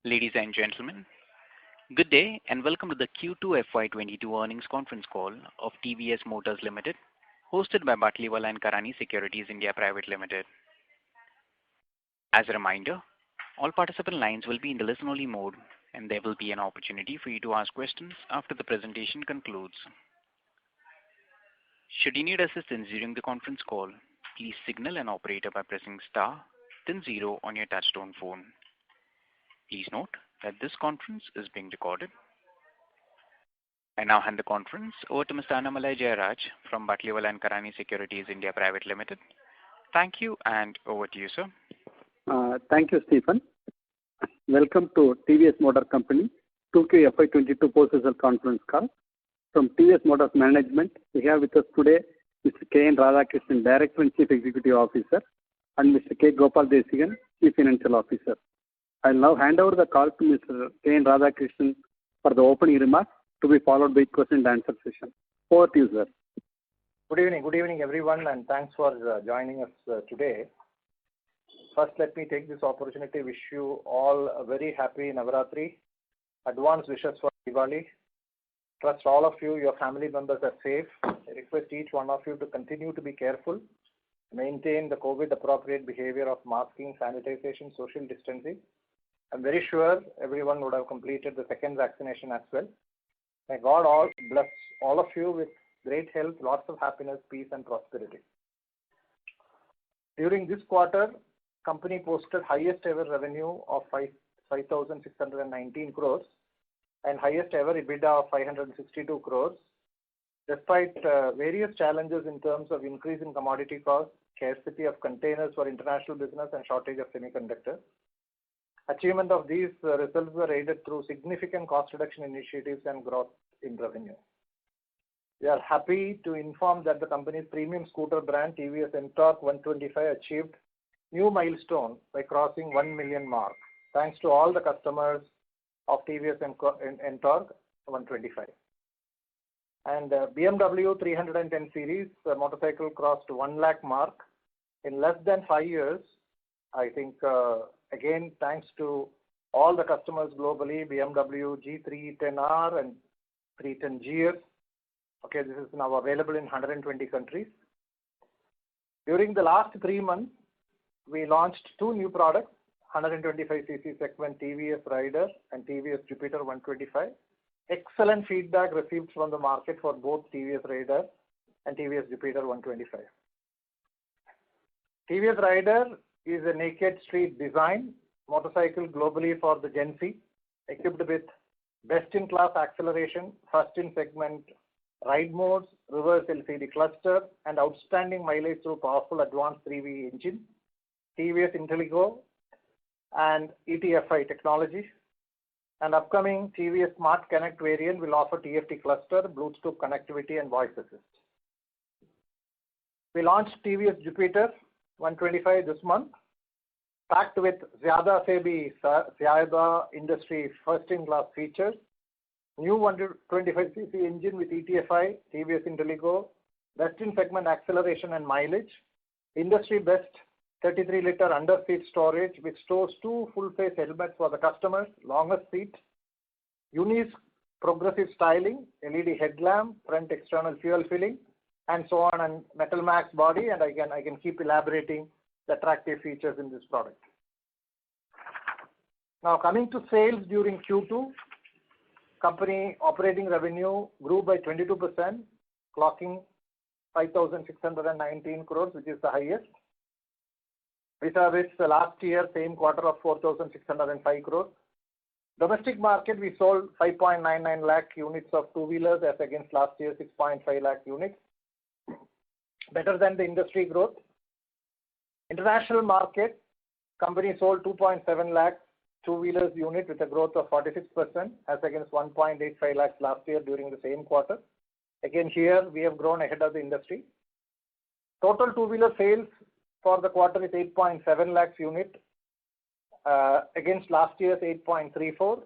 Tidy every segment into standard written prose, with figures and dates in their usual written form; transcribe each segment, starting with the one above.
Ladies and gentlemen, good day and welcome to the Q2 FY22 earnings conference call of TVS Motors Limited, hosted by Batlivala and Karani Securities India Private Limited. As a reminder, all participant lines will be in the listen-only mode, and there will be an opportunity for you to ask questions after the presentation concludes. Should you need assistance during the conference call, please signal an operator by pressing star, then 0 on your touchtone phone. Please note that this conference is being recorded. I now hand the conference over to Mr. Annamalai Jayaraj from Batlivala and Karani Securities India Private Limited. Thank you, and over to you, sir. Thank you, Stephen. Welcome to TVS Motor Company 2Q FY22 post-result conference call. From TVS Motors Management, we have with us today Mr. K.N. Radhakrishnan, Director and Chief Executive Officer, and Mr. K. Gopal Desikan, Chief Financial Officer. I'll now hand over the call to Mr. K.N. Radhakrishnan for the opening remarks, to be followed by question and answer session. Over to you, sir. Good evening everyone, and thanks for joining us today. First, let me take this opportunity to wish you all a very happy Navaratri. Advance wishes for Diwali. Trust all of you, your family members are safe. I request each one of you to continue to be careful, maintain the COVID appropriate behavior of masking, sanitization, social distancing. I'm very sure everyone would have completed the second vaccination as well. May God bless all of you with great health, lots of happiness, peace and prosperity. During this quarter, company posted highest ever revenue of 5,619 crores and highest ever EBITDA of 562 crores. Despite various challenges in terms of increase in commodity costs, scarcity of containers for international business and shortage of semiconductors. Achievement of these results were aided through significant cost reduction initiatives and growth in revenue. We are happy to inform that the company's premium scooter brand TVS NTORQ 125 achieved new milestone by crossing 1 million mark. Thanks to all the customers of TVS NTORQ 125. And BMW 310 series motorcycle crossed 1 lakh mark in less than 5 years. I think again, thanks to all the customers globally, BMW G310R and 310GS. Okay, this is now available in 120 countries. During the last 3 months, we launched 2 new products, 125cc segment TVS Raider and TVS Jupiter 125. Excellent feedback received from the market for both TVS Raider and TVS Jupiter 125. TVS Raider is a naked street design motorcycle globally for the Gen Z, equipped with best-in-class acceleration, first-in-segment ride modes, reverse LCD cluster, and outstanding mileage through powerful advanced 3V engine, TVS Intellego, and ETFI technology. And upcoming TVS Smart Connect variant will offer TFT cluster, Bluetooth connectivity, and voice assist. We launched TVS Jupiter 125 this month, packed with Zyada se bhi Zyada industry first-in-class features, new 125cc engine with ETFI, TVS Intellego, best-in-segment acceleration and mileage, industry-best 33-liter under-seat storage, which stores 2 full-face helmets for the customers, longest seat, unique progressive styling, LED headlamp, front external fuel filling, and so on, and Metal Max body, and I can keep elaborating the attractive features in this product. Now coming to sales during Q2, company operating revenue grew by 22%, clocking 5,619 crores, which is the highest. Vis-a-vis the last year, same quarter of 4,605 crores. Domestic market, we sold 5.99 lakh units of two-wheelers as against last year 6.5 lakh units. Better than the industry growth. International market, company sold 2.7 lakh two-wheelers unit with a growth of 46% as against 1.85 lakhs last year during the same quarter. Again here we have grown ahead of the industry. Total two-wheeler sales for the quarter is 8.7 lakhs unit against last year's 8.34.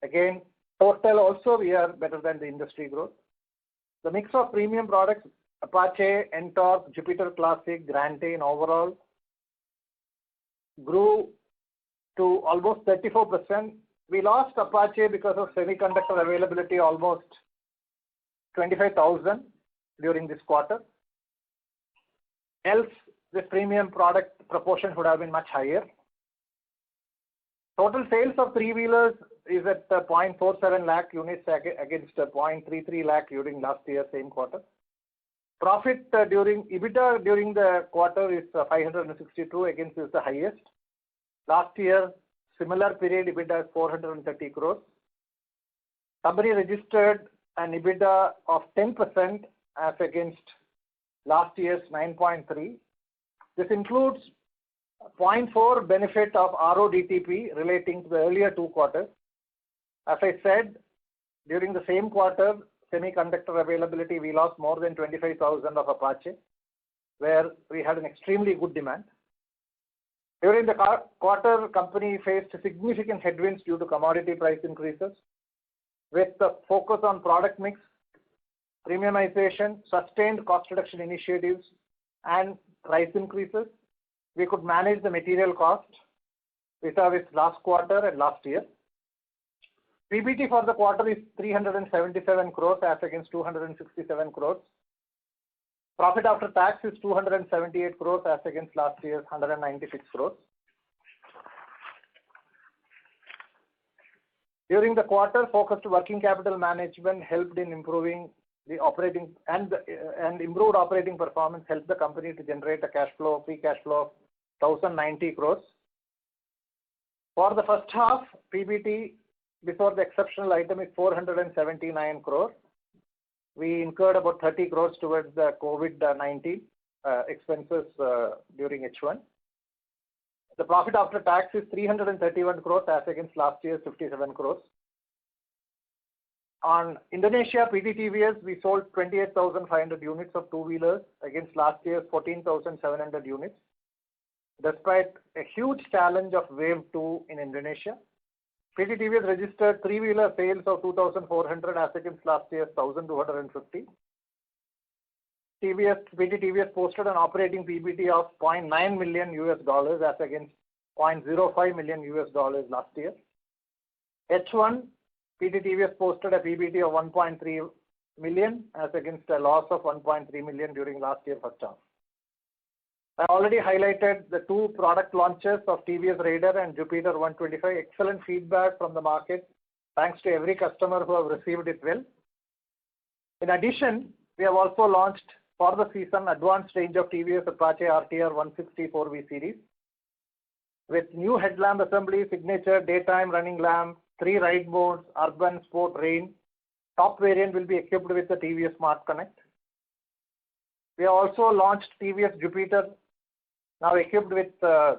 Again, total also we are better than the industry growth. The mix of premium products, Apache, NTORQ, Jupiter Classic, Grande in overall grew to almost 34%. We lost Apache because of semiconductor availability, almost 25,000 during this quarter. Else, this premium product proportion would have been much higher. Total sales of three-wheelers is at 0.47 lakh units against 0.33 lakh during last year, same quarter. Profit EBITDA during the quarter is 562 against is the highest. Last year, similar period EBITDA is 430 crores. Company registered an EBITDA of 10% as against last year's 9.3. This includes 0.4 benefit of RODTEP relating to the earlier 2 quarters. As I said, during the same quarter, semiconductor availability, we lost more than 25,000 of Apache, where we had an extremely good demand. During the quarter, company faced significant headwinds due to commodity price increases. With the focus on product mix, premiumization, sustained cost reduction initiatives, and price increases, we could manage the material cost vis-a-vis last quarter and last year. PBT for the quarter is 377 crores as against 267 crores. Profit after tax is 278 crores as against last year's 196 crores. During the quarter, focused working capital management helped in improving the operating and improved operating performance helped the company to generate a free cash flow of 1,090 crores. For the first half, PBT before the exceptional item is 479 crores. We incurred about 30 crores towards the COVID-19 expenses during H1. The profit after tax is 331 crores as against last year's 57 crores. On Indonesia PT TVS, we sold 28,500 units of two-wheelers against last year's 14,700 units. Despite a huge challenge of Wave 2 in Indonesia, PT TVS registered three-wheeler sales of 2,400 as against last year's 1,250. PT TVS posted an operating PBT of $0.9 million as against $0.05 million last year. H1, PT TVS posted a PBT of 1.3 million as against a loss of 1.3 million during last year first half. I already highlighted the 2 product launches of TVS Raider and Jupiter 125. Excellent feedback from the market. Thanks to every customer who have received it well. In addition, we have also launched for the season advanced range of TVS Apache RTR 160 4V series with new headlamp assembly, signature, daytime running lamp, 3 ride modes, urban, sport, rain. Top variant will be equipped with the TVS Smart Connect. We have also launched TVS Jupiter, now equipped with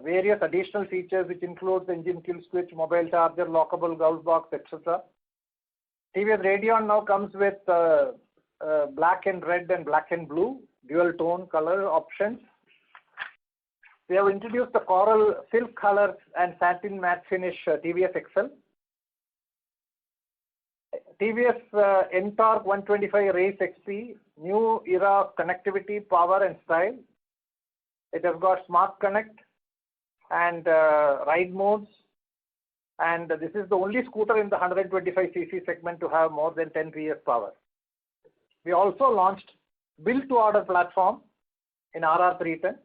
various additional features which includes engine kill switch, mobile charger, lockable glove box, etc. TVS Radeon now comes with black and red and black and blue dual tone color options. We have introduced the coral silk colors and satin matte finish TVS Excel. TVS NTORQ 125 Race XP, new era of connectivity, power and style. It has got Smart Connect and ride modes, and this is the only scooter in the 125cc segment to have more than 10 PS power. We also launched build-to-order platform in RR 310,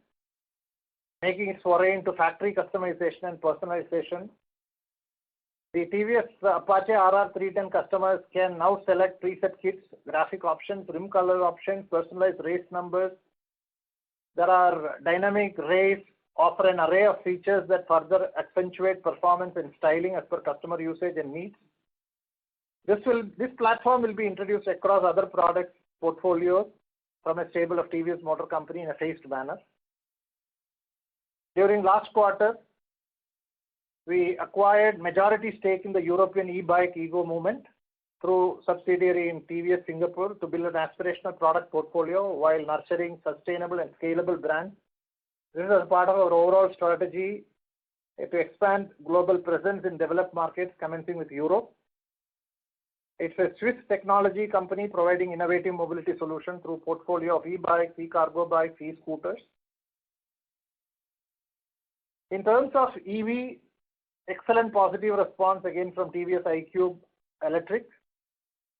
making its foray into factory customization and personalization. The TVS Apache RR 310 customers can now select preset kits, graphic options, rim color options, personalized race numbers. There are dynamic race, offer an array of features that further accentuate performance and styling as per customer usage and needs. This platform will be introduced across other product portfolios from a stable of TVS Motor Company in a phased manner. During last quarter, we acquired majority stake in the European e-bike Ego movement through subsidiary in TVS Singapore to build an aspirational product portfolio while nurturing sustainable and scalable brands. This is as part of our overall strategy to expand global presence in developed markets, commencing with Europe. It's a Swiss technology company providing innovative mobility solutions through portfolio of e-bikes, e-cargo bikes, e-scooters. In terms of EV, excellent positive response again from TVS iQube Electric.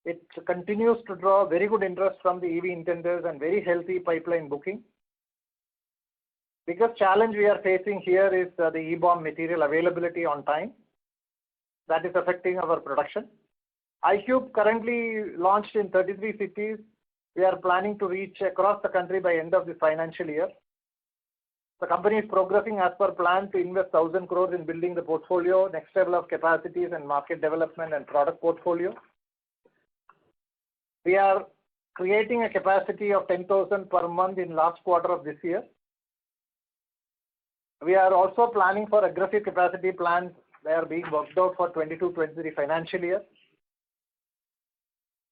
It continues to draw very good interest from the EV intenders and very healthy pipeline booking. Biggest challenge we are facing here is the e-bomb material availability on time. That is affecting our production. iQube currently launched in 33 cities. We are planning to reach across the country by end of this financial year. The company is progressing as per plan to invest 1,000 crores in building the portfolio, next level of capacities and market development and product portfolio. We are creating a capacity of 10,000 per month in last quarter of this year. We are also planning for aggressive capacity plans. They are being worked out for 22-23 financial year.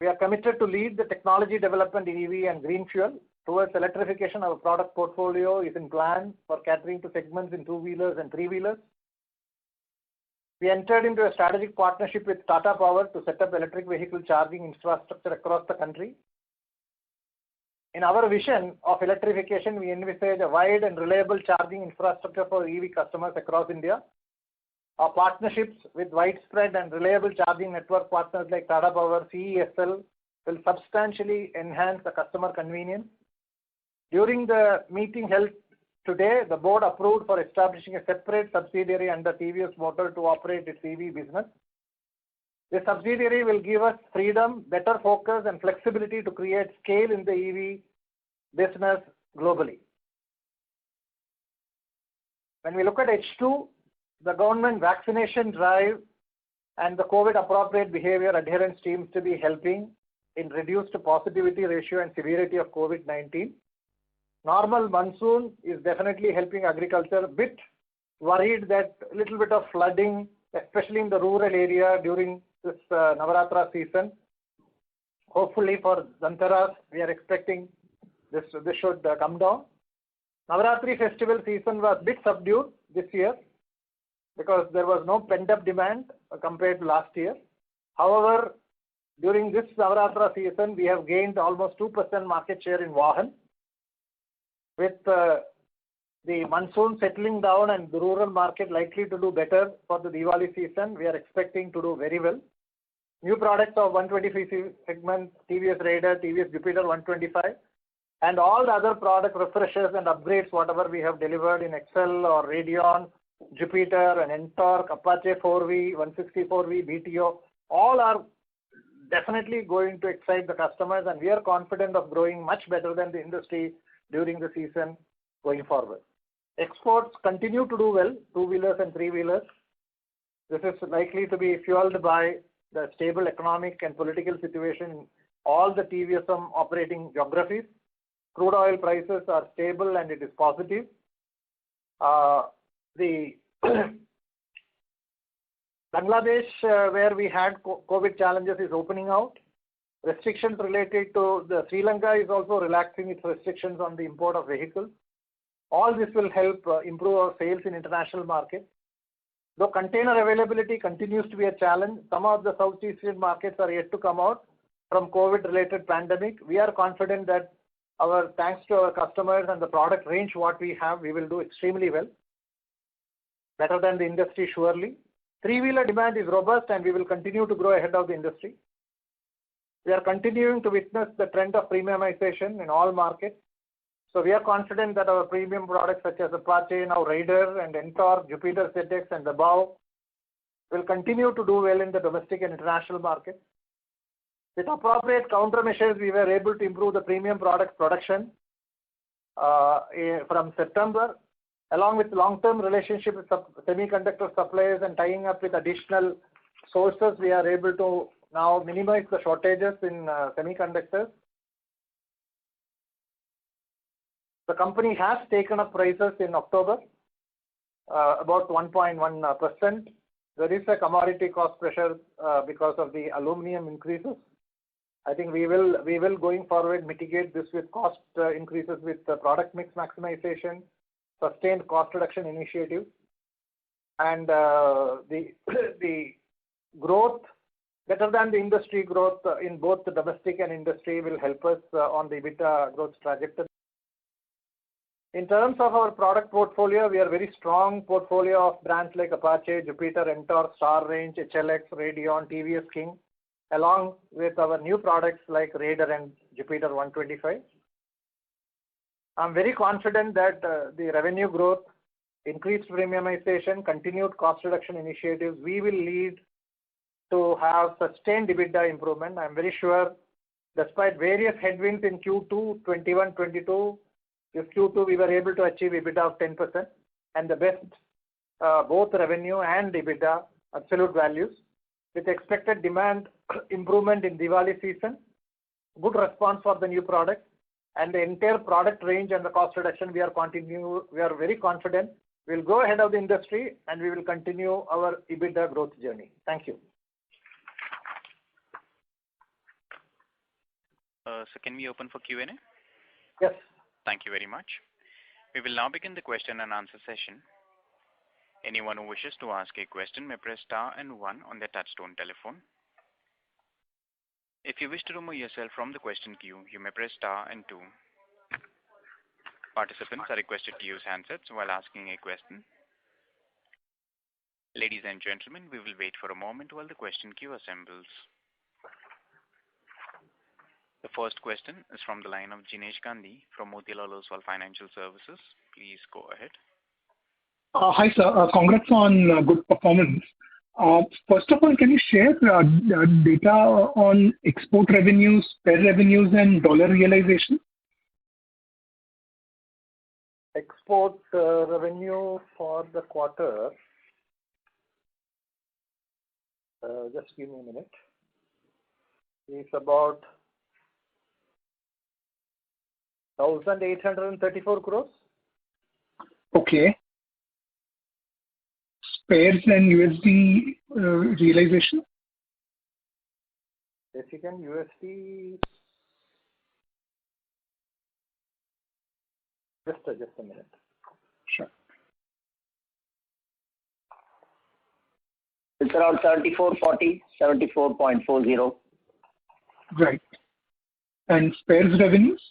We are committed to lead the technology development in EV and green fuel. Towards electrification, our product portfolio is in plan for catering to segments in two-wheelers and three-wheelers. We entered into a strategic partnership with Tata Power to set up electric vehicle charging infrastructure across the country. In our vision of electrification, we envisage a wide and reliable charging infrastructure for EV customers across India. Our partnerships with widespread and reliable charging network partners like Tata Power, CESL will substantially enhance the customer convenience. During the meeting held today, the board approved for establishing a separate subsidiary under TVS Motor to operate its EV business. This subsidiary will give us freedom, better focus and flexibility to create scale in the EV business globally. When we look at H2, the government vaccination drive and the COVID appropriate behavior adherence seems to be helping in reduced positivity ratio and severity of COVID-19. Normal monsoon is definitely helping agriculture. Bit worried that a little bit of flooding, especially in the rural area during this Navratra season. Hopefully for Dhanteras, we are expecting this should come down. Navratri festival season was a bit subdued this year because there was no pent-up demand compared to last year. However, during this Navratra season, we have gained almost 2% market share in Vahan. With the monsoon settling down and the rural market likely to do better for the Diwali season, we are expecting to do very well. New products of 125 segment, TVS Raider, TVS Jupiter 125, and all the other product refreshes and upgrades, whatever we have delivered in Excel or Radeon, Jupiter and Ntorq, Apache 4V, 164V, BTO, all are definitely going to excite the customers, and we are confident of growing much better than the industry during the season going forward. Exports continue to do well, two-wheelers and three-wheelers. This is likely to be fueled by the stable economic and political situation in all the TVSM operating geographies. Crude oil prices are stable and it is positive. The Bangladesh, where we had COVID challenges, is opening out. Restrictions related to the Sri Lanka is also relaxing its restrictions on the import of vehicles. All this will help improve our sales in international markets. Though container availability continues to be a challenge, some of the Southeast Asian markets are yet to come out from COVID-related pandemic. We are confident that thanks to our customers and the product range what we have, we will do extremely well. Better than the industry surely. Three-wheeler demand is robust and we will continue to grow ahead of the industry. We are continuing to witness the trend of premiumization in all markets. So we are confident that our premium products such as Apache, now Raider and Ntorq, Jupiter ZX and above will continue to do well in the domestic and international markets. With appropriate countermeasures, we were able to improve the premium product production from September. Along with long-term relationship with semiconductor suppliers and tying up with additional sources, we are able to now minimize the shortages in semiconductors. The company has taken up prices in October, about 1.1%. There is a commodity cost pressure because of the aluminum increases. I think we will going forward mitigate this with cost increases with product mix maximization, sustained cost reduction initiative, and the growth better than the industry growth in both the domestic and industry will help us on the EBITDA growth trajectory. In terms of our product portfolio, we are very strong portfolio of brands like Apache, Jupiter, Ntorq, Star Range, HLX, Radeon, TVS King, along with our new products like Raider and Jupiter 125. I'm very confident that the revenue growth, increased premiumization, continued cost reduction initiatives, we will lead to have sustained EBITDA improvement. I'm very sure, despite various headwinds in Q2 21-22, this Q2 we were able to achieve EBITDA of 10% and the best both revenue and EBITDA absolute values, with expected demand improvement in Diwali season, good response for the new product, and the entire product range and the cost reduction. We are very confident we'll go ahead of the industry and we will continue our EBITDA growth journey. Thank you. So can we open for Q&A? Yes. Thank you very much. We will now begin the question and answer session. Anyone who wishes to ask a question may press star and 1 on their touchtone telephone. If you wish to remove yourself from the question queue, you may press star and 2. Participants are requested to use handsets while asking a question. Ladies and gentlemen, we will wait for a moment while the question queue assembles. The first question is from the line of Jinesh Gandhi from Motilal Oswal Financial Services. Please go ahead. Hi, sir. Congrats on good performance. First of all, can you share data on export revenues, spare revenues, and dollar realization? Export revenue for the quarter, just give me a minute, is about 1,834 crores. Okay. Spares and USD realization? Mexican USD, just a minute. Sure. It's around 74.40, 74.40. Right. And spares revenues?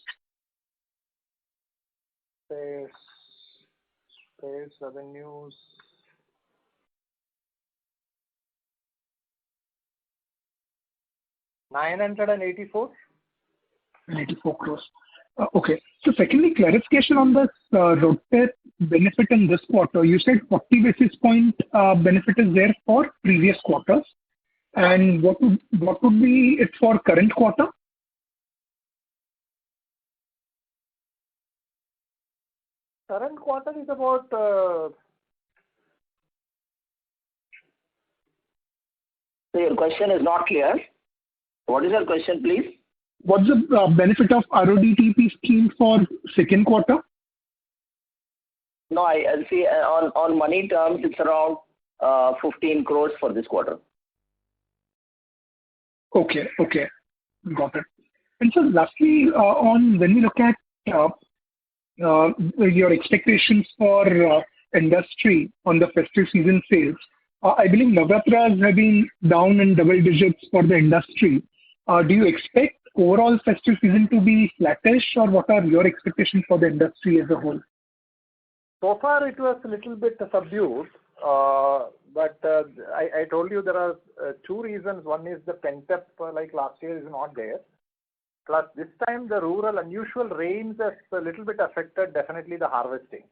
Spares revenues, $984. 84 crores. Okay. So secondly, clarification on this RoDTEP benefit in this quarter. You said 40 basis point benefit is there for previous quarters. And what would be it for current quarter? Current quarter is about So your question is not clear. What is your question, please? What's the benefit of RoDTEP scheme for second quarter? No, I see on money terms, it's around 15 crores for this quarter. Okay. Got it. And so lastly, on when we look at your expectations for industry on the festive season sales, I believe Navratras have been down in double digits for the industry. Do you expect overall festive season to be flattish, or what are your expectations for the industry as a whole? So far, it was a little bit subdued, but I told you there are two reasons. One is the pent-up, like last year, is not there. Plus, this time the unusual rains has a little bit affected definitely the harvesting.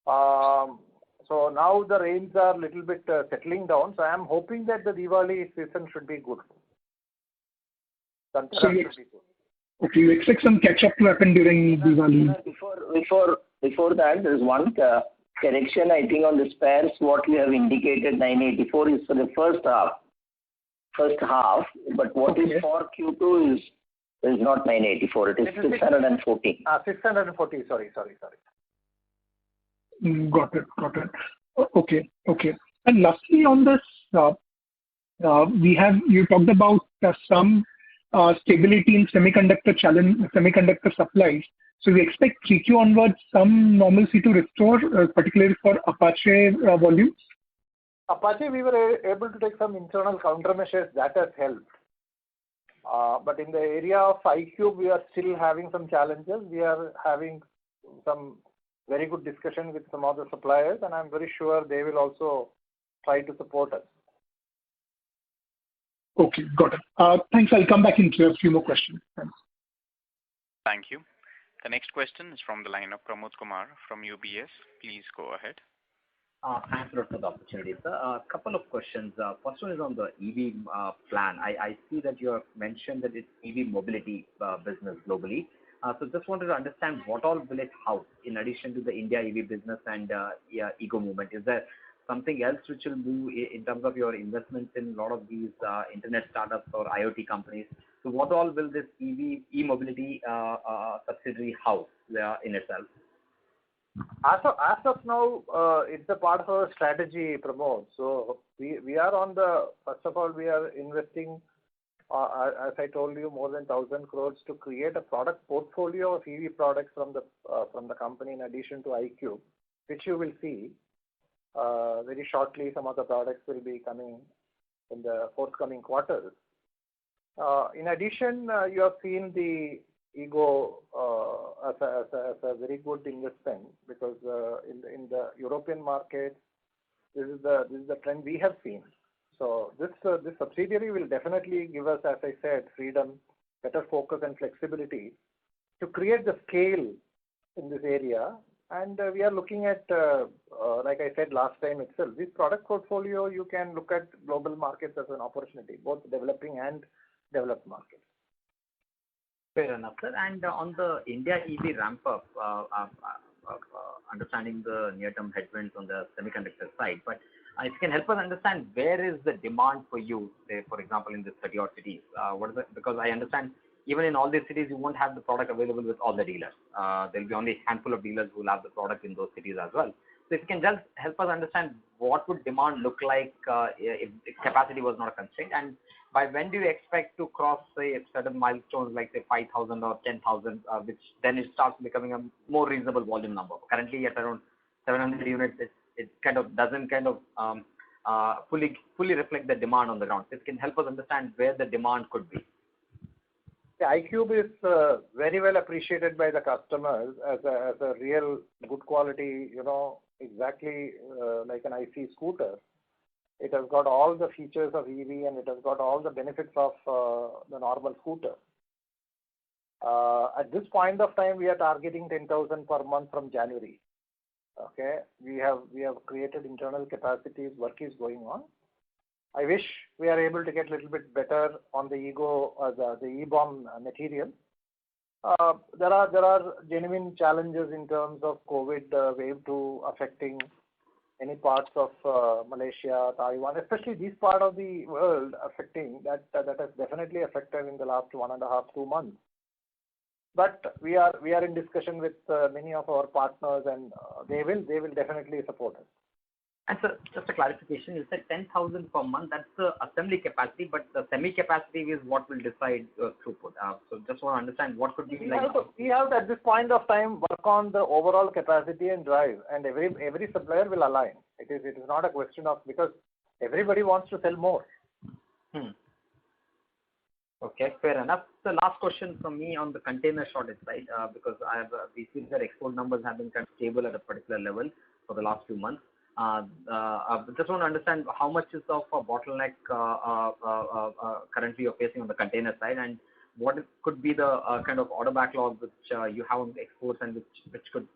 So now the rains are a little bit settling down. So I am hoping that the Diwali season should be good. So you expect some catch-up to happen during Diwali? Before that, there is one correction, I think, on the spares. What we have indicated, 984, is for the first half. But what is for Q2 is not 984. It is 640. 640. Sorry. Got it. Okay. And lastly, on this, you talked about some stability in semiconductor supplies. So we expect 3Q onwards some normalcy to restore, particularly for Apache volumes? Apache, we were able to take some internal countermeasures that has helped. But in the area of iQube, we are still having some challenges. We are having some very good discussion with some of the suppliers, and I'm very sure they will also try to support us. Okay, got it. Thanks. I'll come back into a few more questions. Thanks. Thank you. The next question is from the line of Pramod Kumar from UBS. Please go ahead. Thanks a lot for the opportunity, sir. A couple of questions. First one is on the EV plan. I see that you have mentioned that it's EV mobility business globally. So just wanted to understand what all will it house in addition to the India EV business and Ego Movement. Is there something else which will move in terms of your investments in a lot of these internet startups or IoT companies? So what all will this e-mobility subsidiary house in itself? As of now, it's a part of our strategy, Pramod. So we are on the, first of all, we are investing, as I told you, more than 1,000 crores to create a product portfolio of EV products from the company in addition to iQube, which you will see very shortly. Some of the products will be coming in the forthcoming quarters. In addition, you have seen the Ego as a very good investment because in the European market, this is the trend we have seen. So this subsidiary will definitely give us, as I said, freedom, better focus and flexibility to create the scale in this area. And we are looking at, like I said last time itself, this product portfolio, you can look at global markets as an opportunity, both developing and developed markets. Fair enough, sir. And on the India EV ramp-up, understanding the near-term headwinds on the semiconductor side, but if you can help us understand where is the demand for you, say, for example, in the 30-odd cities? What is it? Because I understand even in all these cities, you won't have the product available with all the dealers. There will be only a handful of dealers who will have the product in those cities as well. So if you can just help us understand what would demand look like if capacity was not a constraint, and by when do you expect to cross, say, certain milestones like, say, 5,000 or 10,000, which then it starts becoming a more reasonable volume number? Currently, at around 700 units, it kind of doesn't fully reflect the demand on the ground. It can help us understand where the demand could be. The iQube is very well appreciated by the customers as a real good quality, exactly like an IC scooter. It has got all the features of EV and it has got all the benefits of the normal scooter. At this point of time, we are targeting 10,000 per month from January. Okay, we have created internal capacities. Work is going on. I wish we are able to get a little bit better on the Ego, the e-bomb material. There are genuine challenges in terms of COVID wave 2 affecting any parts of Malaysia, Taiwan, especially this part of the world affecting that has definitely affected in the last 1.5, 2 months. But we are in discussion with many of our partners, and they will definitely support us. And sir, just a clarification, you said 10,000 per month, that's the assembly capacity, but the semi capacity is what will decide throughput. So just want to understand what could be we have to, at this point of time, work on the overall capacity and drive, and every supplier will align. It is not a question of, because everybody wants to sell more. Okay, fair enough. So last question from me on the container shortage side, because we see that export numbers have been kind of stable at a particular level for the last few months. Just want to understand how much is of a bottleneck currently you're facing on the container side, and what could be the kind of order backlog which you have on the exports, and which could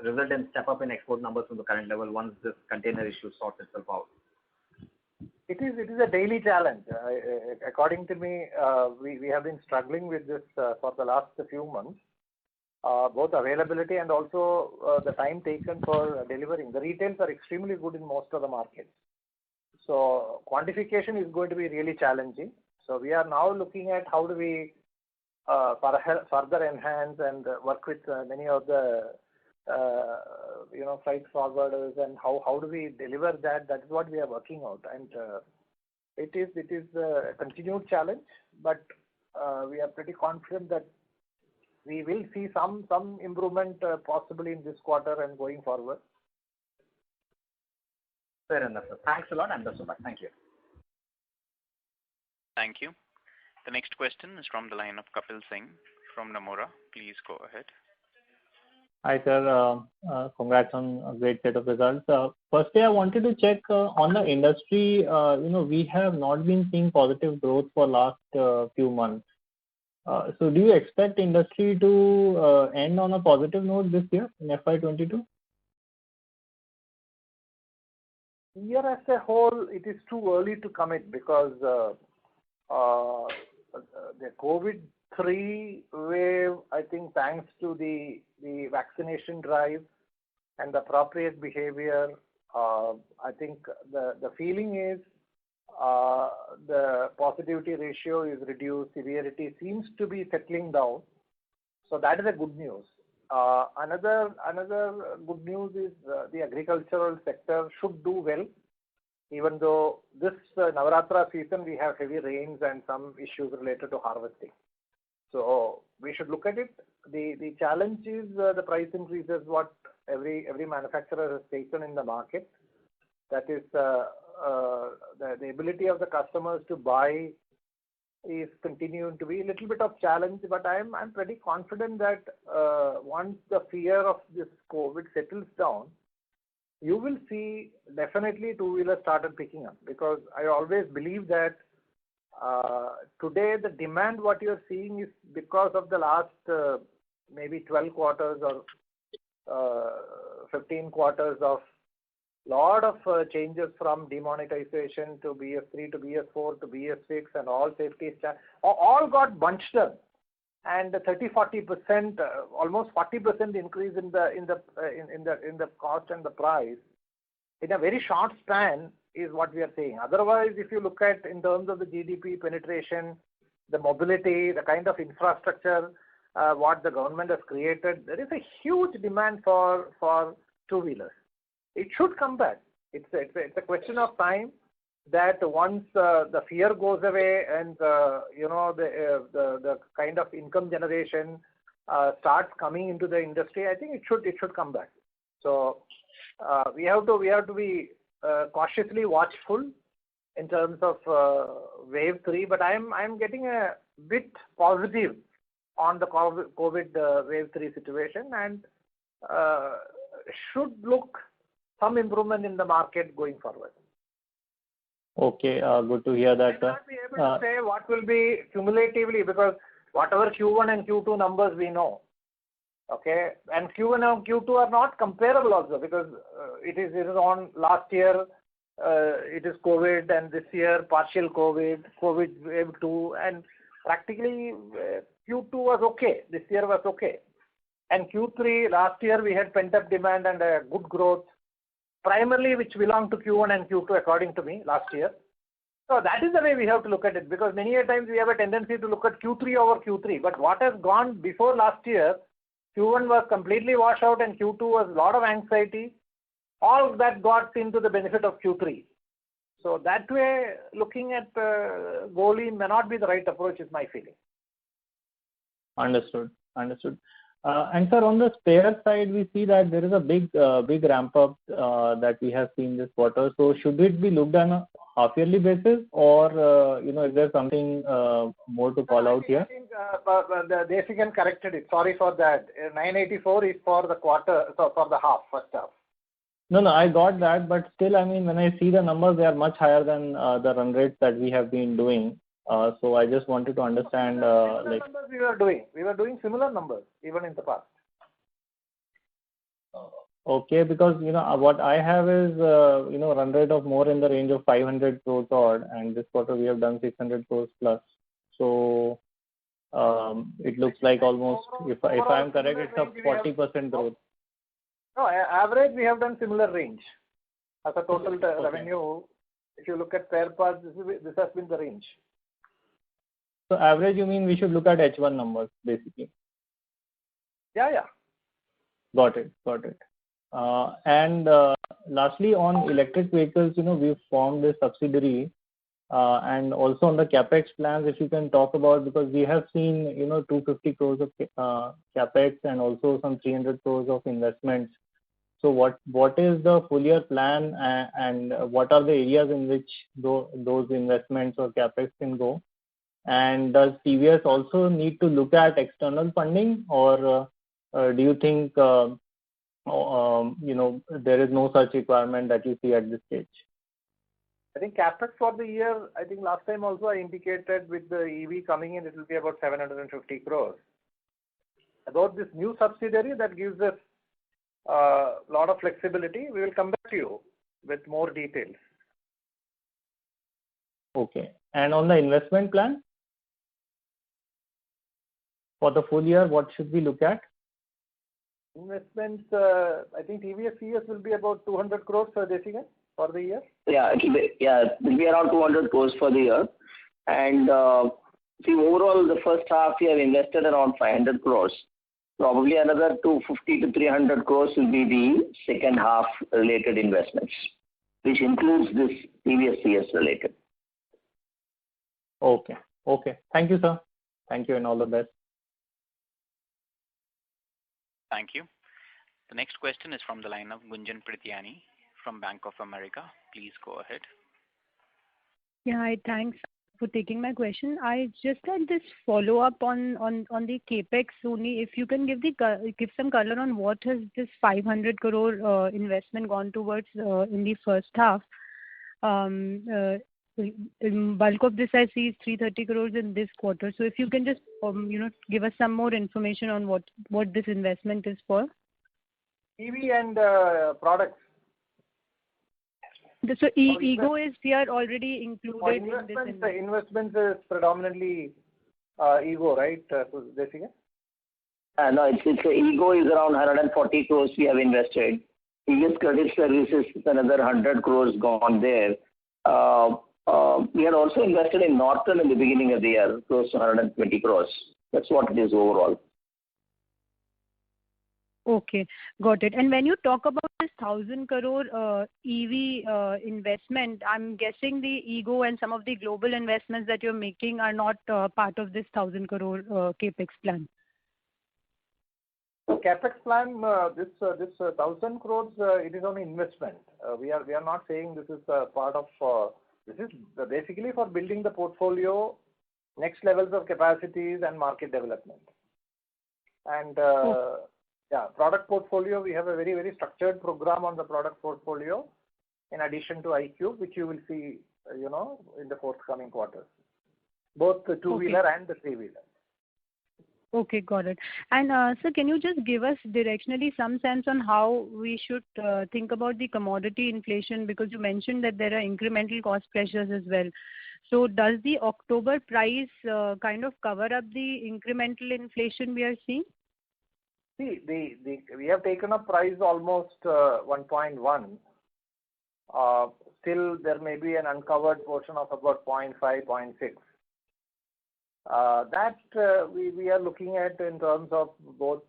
result in step up in export numbers from the current level once this container issue sorts itself out. It is a daily challenge. According to me, we have been struggling with this for the last few months. Both availability and also the time taken for delivering. The retails are extremely good in most of the markets. So quantification is going to be really challenging. So we are now looking at how do we further enhance and work with many of the freight forwarders, and how do we deliver that? That is what we are working out, and it is a continued challenge, but we are pretty confident that we will see some improvement possibly in this quarter and going forward. Fair enough, sir. Thanks a lot, and best of luck. Thank you. Thank you. The next question is from the line of Kapil Singh from Nomura. Please go ahead. Hi, sir. Congrats on a great set of results. Firstly, I wanted to check on the industry. We have not been seeing positive growth for last few months. So do you expect industry to end on a positive note this year in FY22? Year as a whole, it is too early to commit because the COVID-3 wave, I think thanks to the vaccination drive and the appropriate behavior, I think the feeling is the positivity ratio is reduced, severity seems to be settling down. So that is a good news. Another good news is the agricultural sector should do well, even though this Navratra season we have heavy rains and some issues related to harvesting. So we should look at it. The challenge is the price increases what every manufacturer has taken in the market. That is the ability of the customers to buy is continuing to be a little bit of challenge, but I'm pretty confident that once the fear of this COVID settles down, you will see definitely two-wheelers started picking up, because I always believe that today the demand what you're seeing is because of the last maybe 12 quarters or 15 quarters of lot of changes from demonetization to BS3 to BS4 to BS6 and all safety all got bunched up, and 30-40%, almost 40% increase in the cost and the price in a very short span is what we are saying. Otherwise, if you look at in terms of the GDP penetration, the mobility, the kind of infrastructure what the government has created, there is a huge demand for two-wheelers. It should come back. It's a question of time that once the fear goes away and the kind of income generation starts coming into the industry, I think it should come back. So we have to be cautiously watchful in terms of wave 3, but I'm getting a bit positive on the COVID wave 3 situation, and should look some improvement in the market going forward. Okay, good to hear that. I will not be able to say what will be cumulatively, because whatever Q1 and Q2 numbers we know, okay, and Q1 and Q2 are not comparable also, because it is on last year, it is COVID, and this year partial COVID wave 2, and practically Q2 was okay, this year was okay, and Q3 last year we had pent up demand and a good growth, primarily which belonged to Q1 and Q2 according to me last year. So that is the way we have to look at it, because many a times we have a tendency to look at Q3 over Q3, but what has gone before last year, Q1 was completely washed out and Q2 was a lot of anxiety. All of that got into the benefit of Q3. So that way, looking at Goli may not be the right approach, is my feeling. Understood. And sir, on the spare side, we see that there is a big ramp up that we have seen this quarter. So should it be looked on a half-yearly basis, or is there something more to call out here? I think the Desikan corrected it. Sorry for that. 984 is for the quarter, so for the first half. No, I got that, but still, I mean, when I see the numbers, they are much higher than the run rates that we have been doing. So I just wanted to understand. Numbers we were doing similar numbers even in the past. Okay, because what I have is run rate of more in the range of 500 crores odd, and this quarter we have done 600 crores plus. So it looks like almost, if I am correct, it's a 40% growth. No, average we have done similar range as a total revenue. If you look at spare parts, this has been the range. So average, you mean we should look at H1 numbers basically? Yeah. Got it. And lastly, on electric vehicles, we've formed a subsidiary, and also on the capex plans, if you can talk about, because we have seen 250 crores of capex and also some 300 crores of investments. So what is the full year plan, and what are the areas in which those investments or capex can go? And does TVS also need to look at external funding, or do you think there is no such requirement that you see at this stage? I think capex for the year, I think last time also I indicated with the EV coming in, it will be about 750 crores. About this new subsidiary that gives us a lot of flexibility, we will come back to you with more details. Okay. And on the investment plan for the full year, what should we look at? Investments, I think TVS CS will be about 200 crores for the year. Yeah, it will be around 200 crores for the year. And see, overall, the first half we have invested around 500 crores. Probably another 250 to 300 crores will be the second half related investments, which includes this TVS CS related. Okay. Thank you, sir. Thank you and all the best. Thank you. The next question is from the line of Gunjan Prithyani from Bank of America. Please go ahead. Yeah, hi, thanks for taking my question. I just had this follow-up on the capex only. If you can give some color on what has this 500 crore investment gone towards in the first half. In bulk of this I see is 330 crores in this quarter. So if you can just give us some more information on what this investment is for. EV and products. So Ego is here already included in this investment. The investment is predominantly Ego, right? So basically. No, it's Ego is around 140 crores we have invested. TVS Credit Services is another 100 crores gone there. We had also invested in Norton in the beginning of the year, close to 120 crores. That's what it is overall. Okay, got it. And when you talk about this 1,000 crore EV investment, I'm guessing the Ego and some of the global investments that you're making are not part of this 1,000 crore capex plan. Capex plan, this 1,000 crores, it is on investment. We are not saying this is part of. This is basically for building the portfolio, next levels of capacities and market development. And product portfolio, we have a very, very structured program on the product portfolio in addition to iQube, which you will see, in the forthcoming quarters. Both the two-wheeler and the three-wheeler. Okay, got it. And sir, can you just give us directionally some sense on how we should think about the commodity inflation? Because you mentioned that there are incremental cost pressures as well. So does the October price kind of cover up the incremental inflation we are seeing? See, we have taken up price almost 1.1. Still, there may be an uncovered portion of about 0.5, 0.6. That we are looking at in terms of both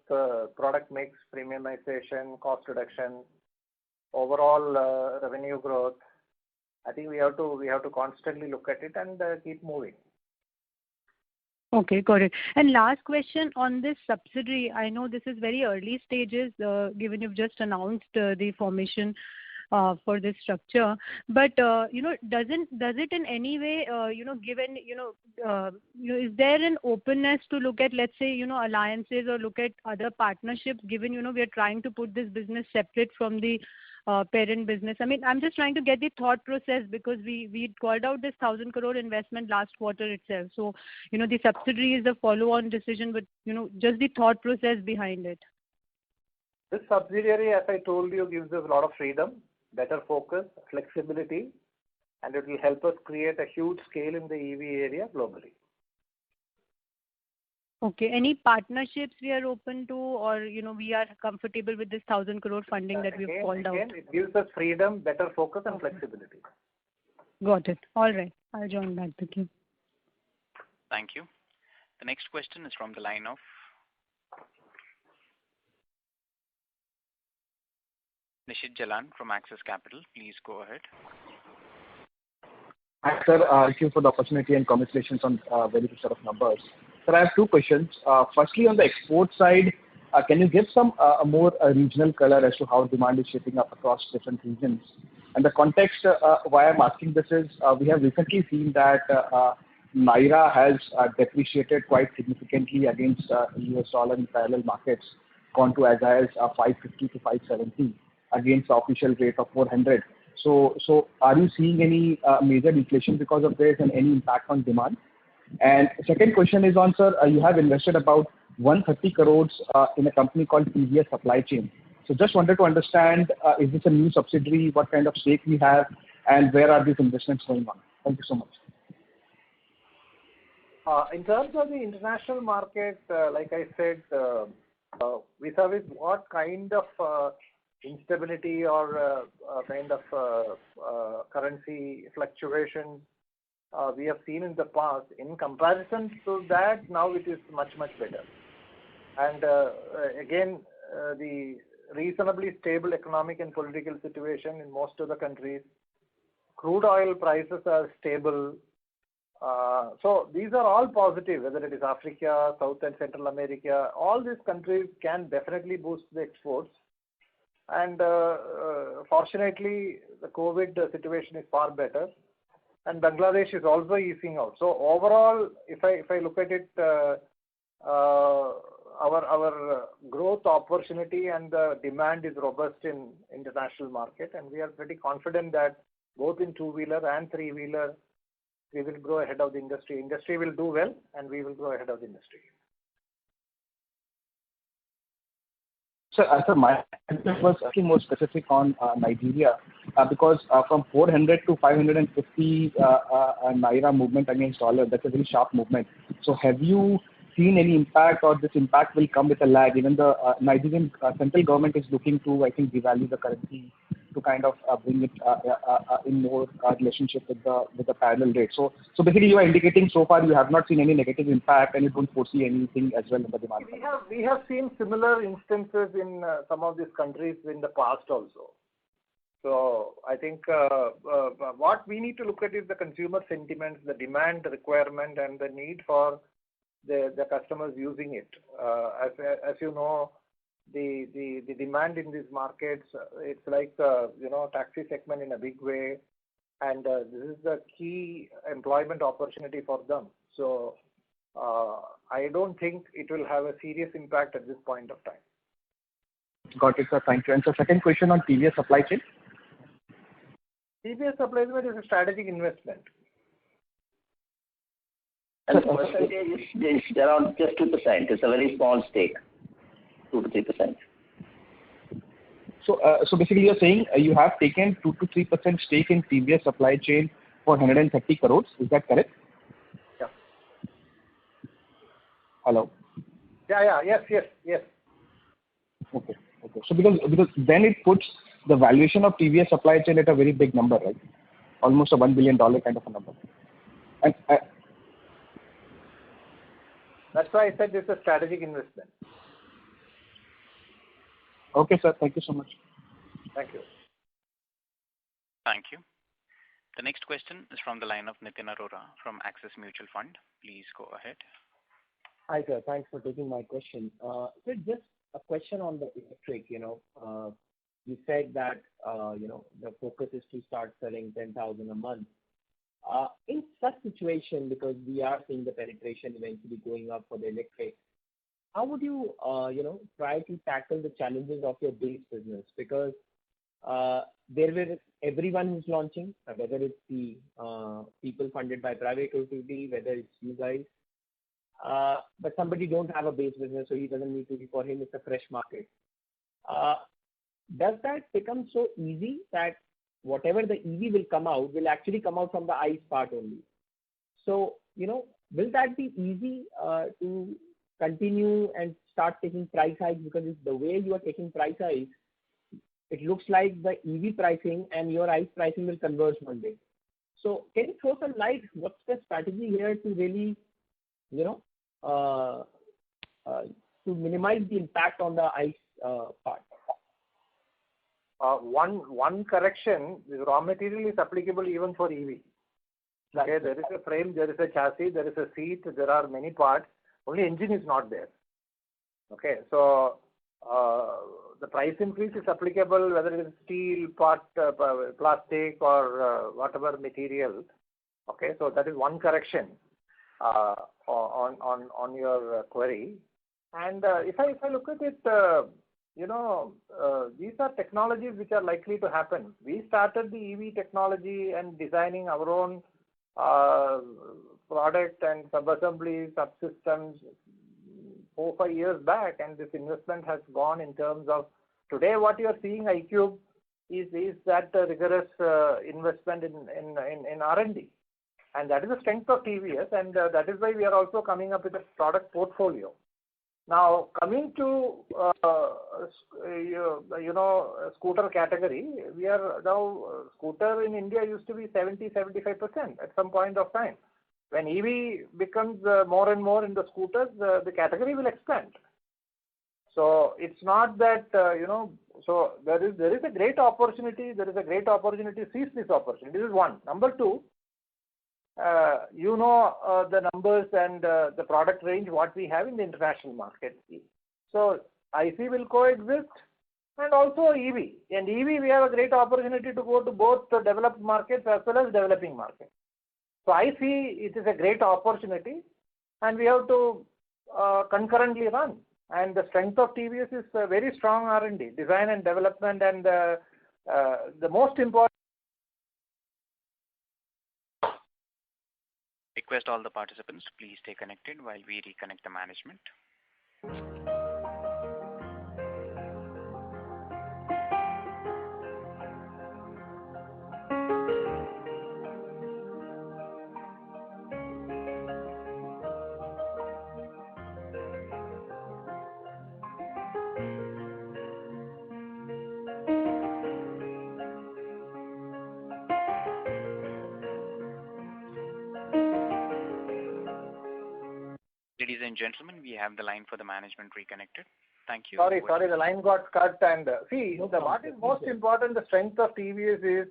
product mix, premiumization, cost reduction, overall revenue growth. I think we have to constantly look at it and keep moving. Okay, got it. And last question on this subsidiary. I know this is very early stages, given you've just announced the formation for this structure. But does it in any way given is there an openness to look at, let's say, alliances or look at other partnerships? Given we are trying to put this business separate from the parent business. I mean, I'm just trying to get the thought process because we called out this 1,000 crore investment last quarter itself. So the subsidiary is a follow-on decision, but just the thought process behind it. This subsidiary, as I told you, gives us a lot of freedom, better focus, flexibility, and it will help us create a huge scale in the EV area globally. Okay. Any partnerships we are open to, or we are comfortable with this 1,000 crore funding that we've called out? It gives us freedom, better focus, and flexibility. Got it. All right. I'll join back with you. Thank you. The next question is from the line of Nishit Jalan from Axis Capital. Please go ahead. Hi, sir. Thank you for the opportunity and congratulations on a very good set of numbers. Sir, I have two questions. Firstly, on the export side, can you give some more regional color as to how demand is shaping up across different regions? And the context why I'm asking this is we have recently seen that Naira has depreciated quite significantly against US dollar in parallel markets. gone to as high as 550 to 570 against the official rate of 400. So are you seeing any major deflation because of this and any impact on demand? And second question is on, sir, you have invested about 130 crores in a company called TVS Supply Chain. So just wanted to understand, is this a new subsidiary? What kind of stake we have? And where are these investments going on? Thank you so much. In terms of the international market, like I said, vis-a-vis what kind of instability or kind of currency fluctuation we have seen in the past, in comparison to that, now it is much, much better. And again, the reasonably stable economic and political situation in most of the countries, crude oil prices are stable. So these are all positive, whether it is Africa, South and Central America, all these countries can definitely boost the exports. And fortunately, the COVID situation is far better. And Bangladesh is also easing out. So overall, if I look at it, our growth opportunity and the demand is robust in international market, and we are pretty confident that both in two-wheeler and three-wheeler, we will grow ahead of the industry. Industry will do well, and we will grow ahead of the industry. So, my question was actually more specific on Nigeria, because from 400 to 550 naira movement against dollar, that's a very sharp movement. So have you seen any impact, or this impact will come with a lag? Even the Nigerian central government is looking to, I think, devalue the currency to kind of bring it in more relationship with the parallel rate. So basically, you are indicating so far you have not seen any negative impact, and you don't foresee anything as well in the demand. We have seen similar instances in some of these countries in the past also. So I think what we need to look at is the consumer sentiments, the demand, the requirement, and the need for the customers using it. As you know, the demand in these markets, it's like taxi segment in a big way, and this is the key employment opportunity for them. So I don't think it will have a serious impact at this point of time. Got it, sir. Thank you. And so second question on TVS Supply Chain. TVS Supply Chain is a strategic investment. And the percentage is around just 2%. It's a very small stake, 2 to 3%. So basically, you're saying you have taken 2 to 3% stake in TVS Supply Chain for 130 crores. Is that correct? Yeah. Hello. Yeah. Yes. Okay. So because then it puts the valuation of TVS Supply Chain at a very big number, right? Almost a $1 billion kind of a number. And that's why I said it's a strategic investment. Okay, sir. Thank you so much. Thank you. Thank you. The next question is from the line of Nitin Arora from Axis Mutual Fund. Please go ahead. Hi, sir. Thanks for taking my question. So just a question on the electric. You said that the focus is to start selling 10,000 a month. In such situation, because we are seeing the penetration eventually going up for the electric, how would you try to tackle the challenges of your base business? Because everyone who's launching, whether it's the people funded by private equity, whether it's you guys, but somebody don't have a base business, so he doesn't need to be, for him it's a fresh market. Does that become so easy that whatever the EV will come out will actually come out from the ICE part only? So, will that be easy to continue and start taking price hikes? Because it's the way you are taking price hikes, it looks like the EV pricing and your ICE pricing will converge one day. So can you throw some light? What's the strategy here to really, to minimize the impact on the ICE part? One correction, the raw material is applicable even for EV. Right. Okay, there is a frame, there is a chassis, there is a seat, there are many parts. Only engine is not there. Okay, so the price increase is applicable whether it is steel, part, plastic, or whatever material. Okay, so that is one correction on your query. And if I look at it, these are technologies which are likely to happen. We started the EV technology and designing our own product and sub-assembly subsystems 4-5 years back, and this investment has gone in terms of today what you are seeing iQube is that rigorous investment in R&D, and that is the strength of TVS, and that is why we are also coming up with a product portfolio. Now coming to scooter category, we are now scooter in India used to be 70-75% at some point of time. When EV becomes more and more in the scooters, the category will expand. So it's not that so there is a great opportunity. There is a great opportunity. Seize this opportunity. This is one. Number two, the numbers and the product range what we have in the international market. So IC will coexist and also EV. And EV we have a great opportunity to go to both the developed markets as well as developing markets. So I see it is a great opportunity, and we have to concurrently run. And the strength of TVS is very strong R&D, design and development, and the most important. Request all the participants, please stay connected while we reconnect the management. Ladies and gentlemen, we have the line for the management reconnected. Thank you. Sorry, the line got cut. And what is most important, the strength of TVS is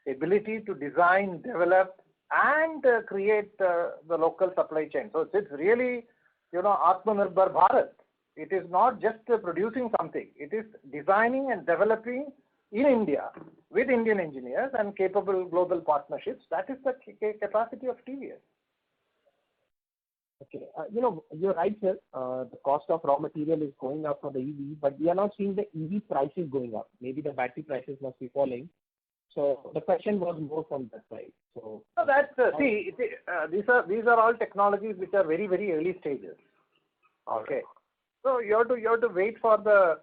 ability to design, develop, and create the local supply chain. So it's really, Atmanirbhar Bharat. It is not just producing something. It is designing and developing in India with Indian engineers and capable global partnerships. That is the capacity of TVS. Okay. You're right, sir. The cost of raw material is going up for the EV, but we are not seeing the EV prices going up. Maybe the battery prices must be falling. So the question was more from that side. So that's these are all technologies which are very, very early stages. Okay. So you have to wait for the.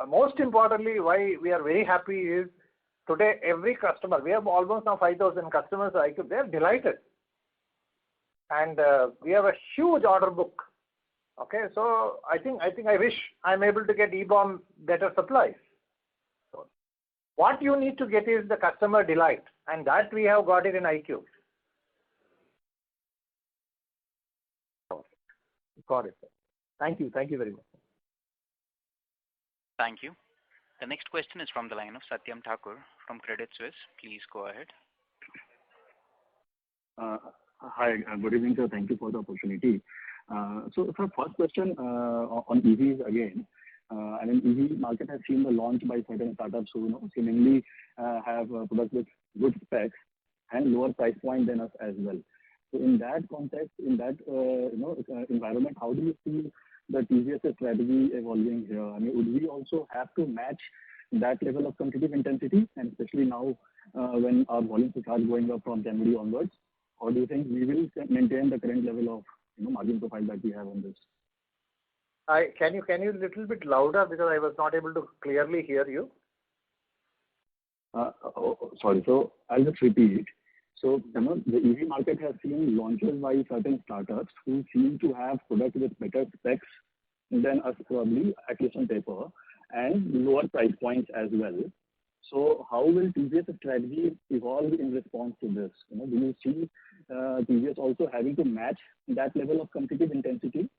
Most importantly, why we are very happy is today every customer. We have almost now 5,000 customers. They are delighted. And we have a huge order book. Okay, so I wish I'm able to get E-Bomb better supplies. So what you need to get is the customer delight, and that we have got it in iQube. Got it, sir. Thank you very much. Thank you. The next question is from the line of Satyam Thakur from Credit Suisse. Please go ahead. Hi, good evening, sir. Thank you for the opportunity. So, sir, first question on EVs again. EV market has seen the launch by certain startups who seemingly have products with good specs and lower price point than us as well. So, in that context, in that environment, how do you see the TVS strategy evolving here? Would we also have to match that level of competitive intensity, and especially now when our volumes start going up from January onwards? Or do you think we will maintain the current level of margin profile that we have on this? Can you a little bit louder, because I was not able to clearly hear you. Sorry. So I'll just repeat. So the EV market has seen launches by certain startups who seem to have products with better specs than us, probably at least on paper, and lower price points as well. So how will TVS strategy evolve in response to this? Do you see TVS also having to match that level of competitive intensity,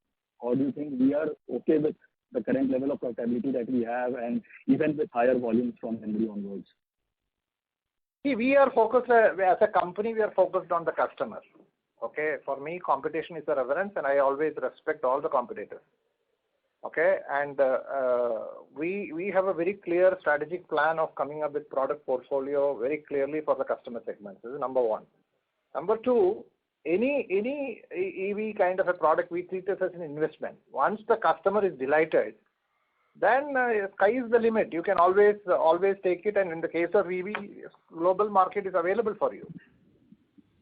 or do you think we are okay with the current level of profitability that we have, and even with higher volumes from January onwards? See, we are focused as a company. We are focused on the customer. Okay, for me, competition is a reverence, and I always respect all the competitors. Okay, and we have a very clear strategic plan of coming up with product portfolio very clearly for the customer segments. This is number one. Number two, any EV kind of a product, we treat it as an investment. Once the customer is delighted, then sky is the limit. You can always take it, and in the case of EV, global market is available for you.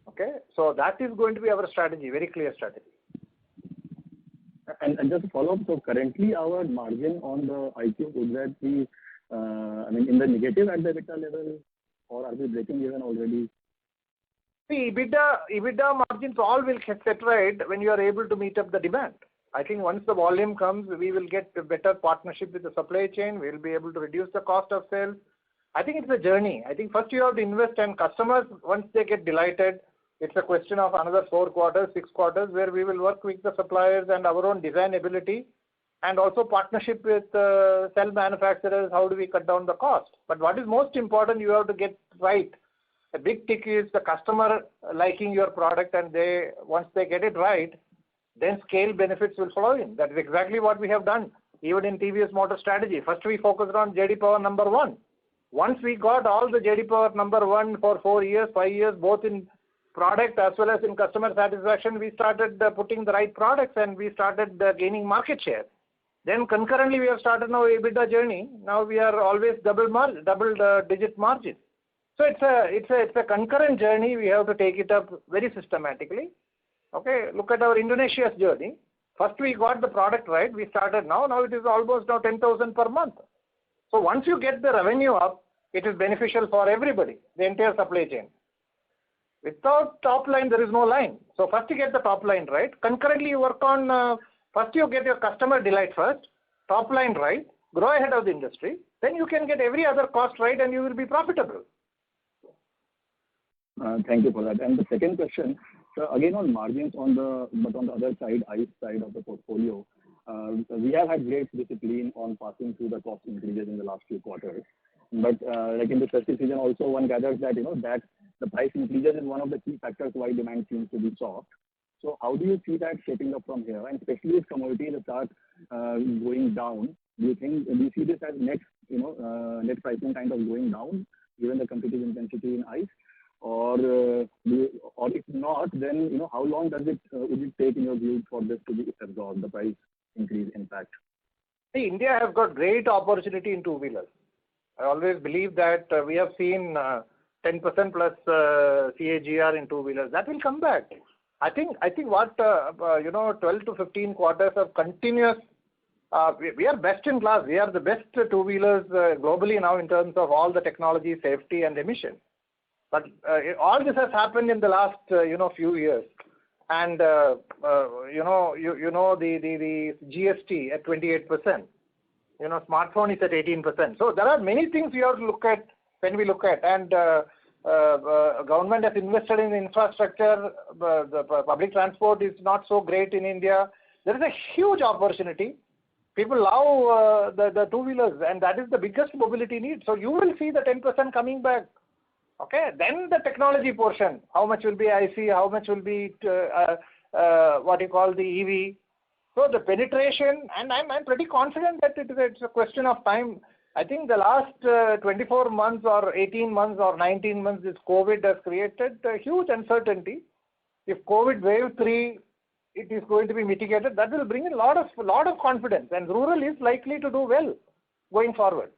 Okay, so that is going to be our strategy, very clear strategy. And just to follow up, so currently our margin on the iQube, would that be, in the negative at the EBITDA level, or are we breaking even already? See, EBITDA margins all will get set right when you are able to meet up the demand. I think once the volume comes, we will get a better partnership with the supply chain. We will be able to reduce the cost of sales. I think it's a journey. I think first you have to invest, and customers, once they get delighted, it's a question of another 4 quarters, 6 quarters, where we will work with the suppliers and our own design ability, and also partnership with cell manufacturers. How do we cut down the cost? But what is most important, you have to get right. A big tick is the customer liking your product, and once they get it right, then scale benefits will follow in. That is exactly what we have done, even in TVS Motor strategy. First, we focused on JD Power number 1. Once we got all the JD Power number 1 for 4 years, 5 years, both in product as well as in customer satisfaction, we started putting the right products, and we started gaining market share. Then concurrently, we have started our EBITDA journey. Now we are always double digit margin. So it's a concurrent journey. We have to take it up very systematically. Okay, look at our Indonesia's journey. First we got the product right. We started now it is almost now 10,000 per month. So once you get the revenue up, it is beneficial for everybody, the entire supply chain. Without top line, there is no line. So first you get the top line right. Concurrently you work on, first you get your customer delight first, top line right, grow ahead of the industry. Then you can get every other cost right, and you will be profitable. Thank you for that. And the second question, so again on margins but on the other side, ICE side of the portfolio, we have had great discipline on passing through the cost increases in the last few quarters. But like in the festive season also, one gathers that that the price increases is one of the key factors why demand seems to be soft. So how do you see that shaping up from here? And especially if commodities start going down, do you see this as net pricing kind of going down given the competitive intensity in ICE? Or if not, then how long would it take in your view for this to be absorbed, the price increase impact? See, India has got great opportunity in two-wheelers. I always believe that we have seen 10% plus CAGR in two-wheelers. That will come back. I think what 12 to 15 quarters of continuous. We are best in class. We are the best two-wheelers globally now in terms of all the technology, safety, and emission. But all this has happened in the last few years, and the GST at 28%. Smartphone is at 18%. So there are many things we have to look at when we look at, and government has invested in infrastructure. The public transport is not so great in India. There is a huge opportunity. People love the two-wheelers, and that is the biggest mobility need. So you will see the 10% coming back. Okay, then the technology portion, how much will be IC, how much will be what you call the EV. So the penetration, and I'm pretty confident that it's a question of time. I think the last 24 months or 18 months or 19 months, this COVID has created a huge uncertainty. If COVID wave 3, it is going to be mitigated, that will bring a lot of confidence, and rural is likely to do well going forward.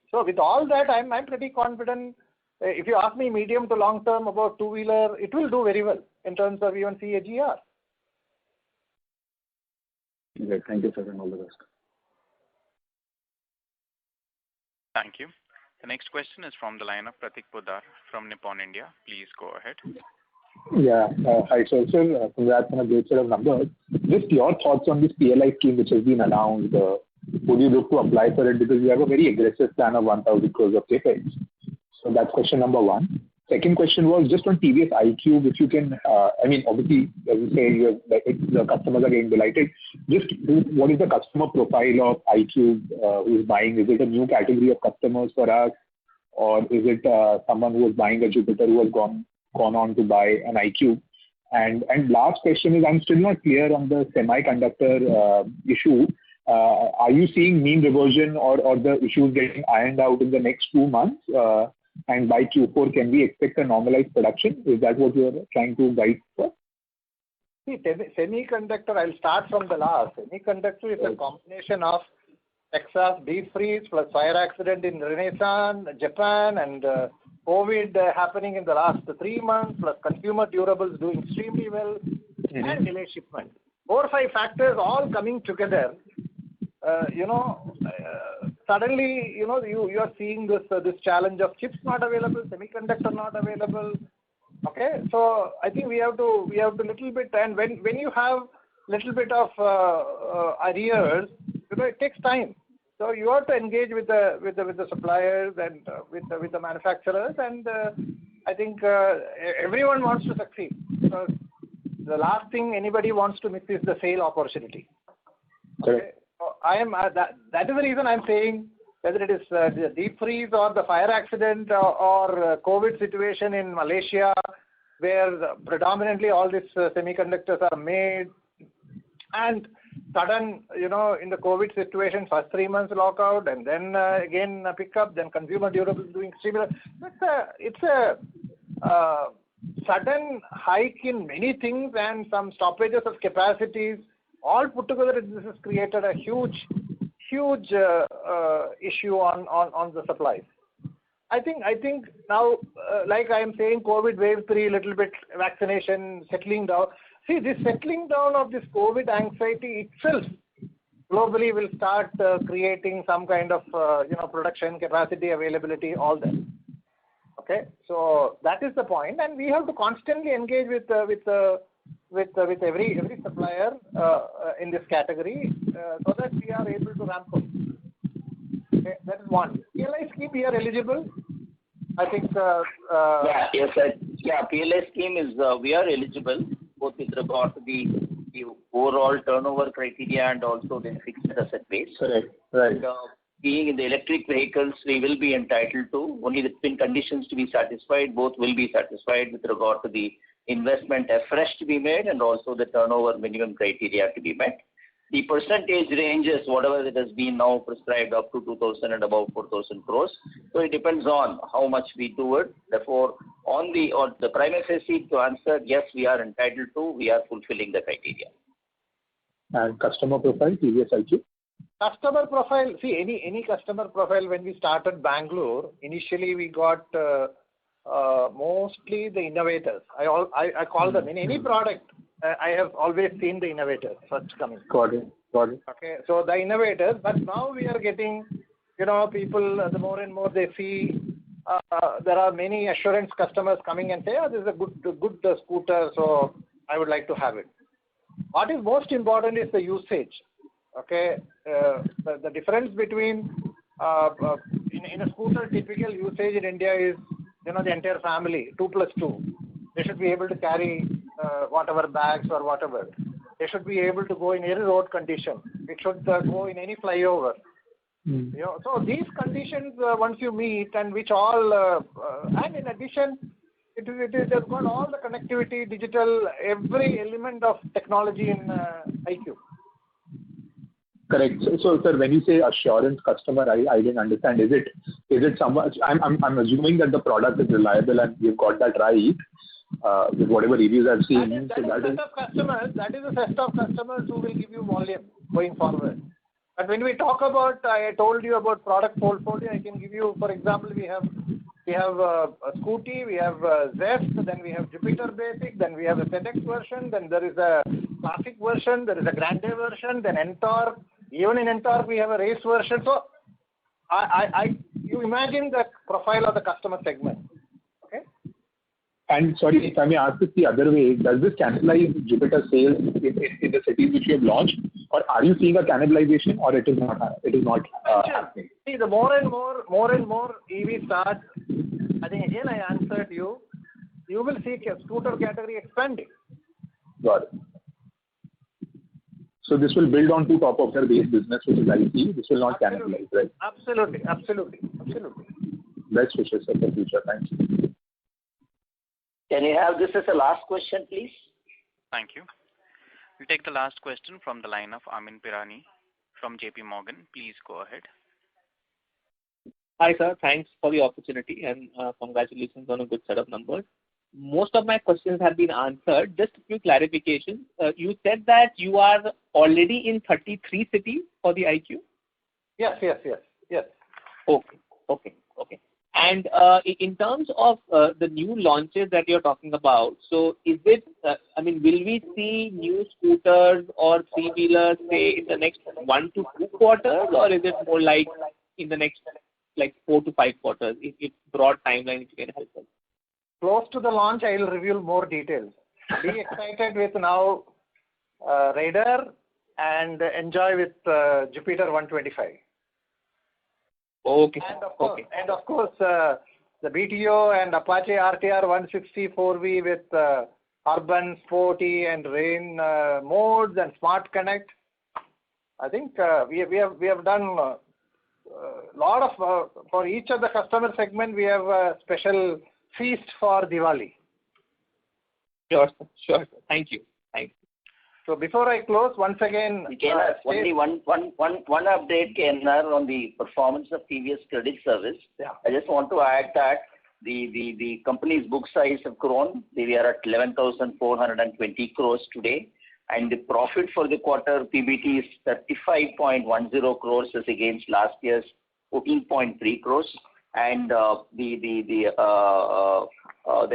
So with all that, I'm pretty confident. If you ask me medium to long term about two-wheeler, it will do very well in terms of even CAGR. Great. Thank you, sir, and all the best. Thank you. The next question is from the line of Pratik Poddar from Nippon India. Please go ahead. Yeah. Hi, sir. Congrats on a great set of numbers. Just your thoughts on this PLI scheme which has been announced. Would you look to apply for it? Because you have a very aggressive plan of 1,000 crores of capex. So that's question number one. Second question was just on TVS iQube, if you can, obviously, as you say, the customers are getting delighted. Just what is the customer profile of iQube who is buying? Is it a new category of customers for us? Or is it someone who is buying a Jupiter who has gone on to buy an iQube? And last question is, I'm still not clear on the semiconductor issue. Are you seeing mean reversion or the issues getting ironed out in the next 2 months? And by Q4, can we expect a normalized production? Is that what you are trying to guide for? See, semiconductor, I'll start from the last. Semiconductor is a combination of Texas deep freeze plus fire accident in Renaissance, Japan, and COVID happening in the last 3 months, plus consumer durables doing extremely well, and delay shipment. 4 or 5 factors all coming together. Suddenly, you are seeing this challenge of chips not available, semiconductor not available. Okay, so I think we have to little bit, and when you have little bit of arrears, it takes time. So you have to engage with the suppliers and with the manufacturers, and I think everyone wants to succeed, because the last thing anybody wants to miss is the sale opportunity. Okay, so I am that is the reason I'm saying, whether it is the deep freeze or the fire accident or COVID situation in Malaysia, where predominantly all these semiconductors are made, and sudden, in the COVID situation, first 3 months lockout, and then again pick up, then consumer durables doing similar. It's a sudden hike in many things and some stoppages of capacities. All put together, this has created a huge issue on the supplies. I think now, like I am saying, COVID wave 3, little bit vaccination settling down. See, this settling down of this COVID anxiety itself globally will start creating some kind of production capacity, availability, all that. Okay, so that is the point, and we have to constantly engage with every supplier in this category so that we are able to ramp up. Okay, that is one. PLI scheme, we are eligible. I think. PLI scheme is we are eligible, both with regard to the overall turnover criteria and also the fixed asset base. Correct. Right. Being in the electric vehicles, we will be entitled to only the twin conditions to be satisfied. Both will be satisfied with regard to the investment afresh to be made and also the turnover minimum criteria to be met. The percentage ranges, whatever it has been now prescribed, up to 2,000 and above 4,000 crores. So it depends on how much we do it. Therefore, on the prima facie, to answer, yes, we are entitled to, we are fulfilling the criteria. And customer profile, TVS iQube? Customer profile, see, any customer profile, when we started Bangalore, initially we got mostly the innovators. I call them, in any product, I have always seen the innovators first coming. Got it. Okay, so the innovators, but now we are getting, people, the more and more they see, there are many assurance customers coming and say, this is a good scooter, so I would like to have it. What is most important is the usage. Okay, the difference between in a scooter, typical usage in India is, the entire family, 2 plus 2. They should be able to carry whatever bags or whatever. They should be able to go in any road condition. It should go in any flyover. So these conditions, once you meet, and which all, and in addition, it has got all the connectivity, digital, every element of technology in iQube. Correct. So, sir, when you say assurance customer, I didn't understand. Is it someone? I'm assuming that the product is reliable and you've got that right. With whatever reviews I've seen. That is a set of customers who will give you volume going forward. But when we talk about, I told you about product portfolio, I can give you, for example, we have a Scooty, we have a Zest, then we have Jupiter Basic, then we have a ZX version, then there is a Classic version, there is a Grande version, then Ntorq. Even in Ntorq, we have a race version. So, you imagine the profile of the customer segment. Okay. And sorry, if I may ask this the other way, does this cannibalize Jupiter sales in the cities which you have launched, or are you seeing a cannibalization, or it is not happening? See, the more and more EV starts, I think again I answered you. You will see scooter category expanding. Got it. So this will build on to top of their base business, which is IC. This will not cannibalize, right? Absolutely. Best wishes for the future. Thanks. Can you have this as a last question, please? Thank you. We'll take the last question from the line of Amyn Pirani from JP Morgan. Please go ahead. Hi, sir. Thanks for the opportunity and congratulations on a good set of numbers. Most of my questions have been answered. Just a few clarifications. You said that you are already in 33 cities for the iQ? Yes. Okay. And in terms of the new launches that you're talking about, so is it, will we see new scooters or three-wheelers, say, in the next 1 to 2 quarters, or is it more like in the next 4 to 5 quarters? If broad timeline, if you can help us. Close to the launch, I will reveal more details. Be excited with now Raider and enjoy with Jupiter 125. Okay. And of course, the BTO and Apache RTR 160 4V with urban, sporty, and rain modes and Smart Connect. I think we have done a lot of for each of the customer segment. We have a special feast for Diwali. Sure. Thank you. So before I close, once again, only one update, KNR, on the performance of TVS Credit Service. Yeah. I just want to add that the company's book size have grown. We are at 11,420 crores today, and the profit for the quarter PBT is 35.10 crores as against last year's 14.3 crores, and the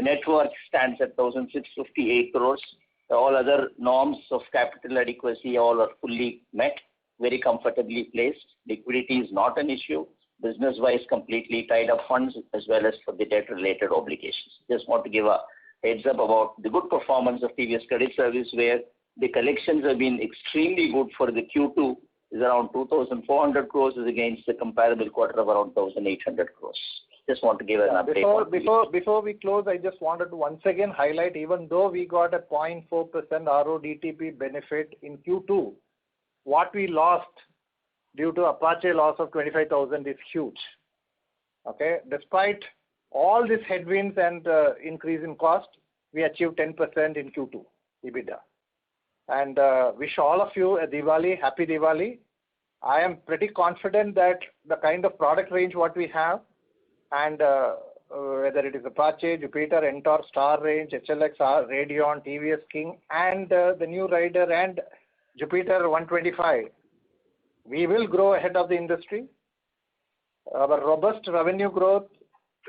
net worth stands at 1,658 crores. All other norms of capital adequacy all are fully met, very comfortably placed. Liquidity is not an issue. Business-wise, completely tied up funds as well as for the debt-related obligations. Just want to give a heads up about the good performance of TVS Credit Service, where the collections have been extremely good for the Q2, is around 2,400 crores as against the comparable quarter of around 1,800 crores. Just want to give an update. Before we close, I just wanted to once again highlight, even though we got a 0.4% RODTP benefit in Q2, what we lost due to Apache loss of 25,000 is huge. Okay, despite all these headwinds and increase in cost, we achieved 10% in Q2 EBITDA. And wish all of you a happy Diwali. I am pretty confident that the kind of product range what we have, and whether it is Apache, Jupiter, Ntorq, Star range, HLX, Radeon, TVS King, and the new Raider and Jupiter 125, we will grow ahead of the industry. Our robust revenue growth,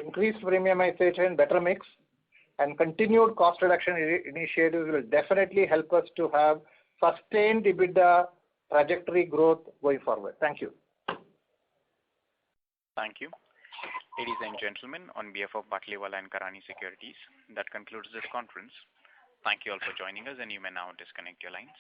increased premiumization, better mix, and continued cost reduction initiatives will definitely help us to have sustained EBITDA trajectory growth going forward. Thank you. Thank you. Ladies and gentlemen, on behalf of Batliwala and Karani Securities, that concludes this conference. Thank you all for joining us, and you may now disconnect your lines.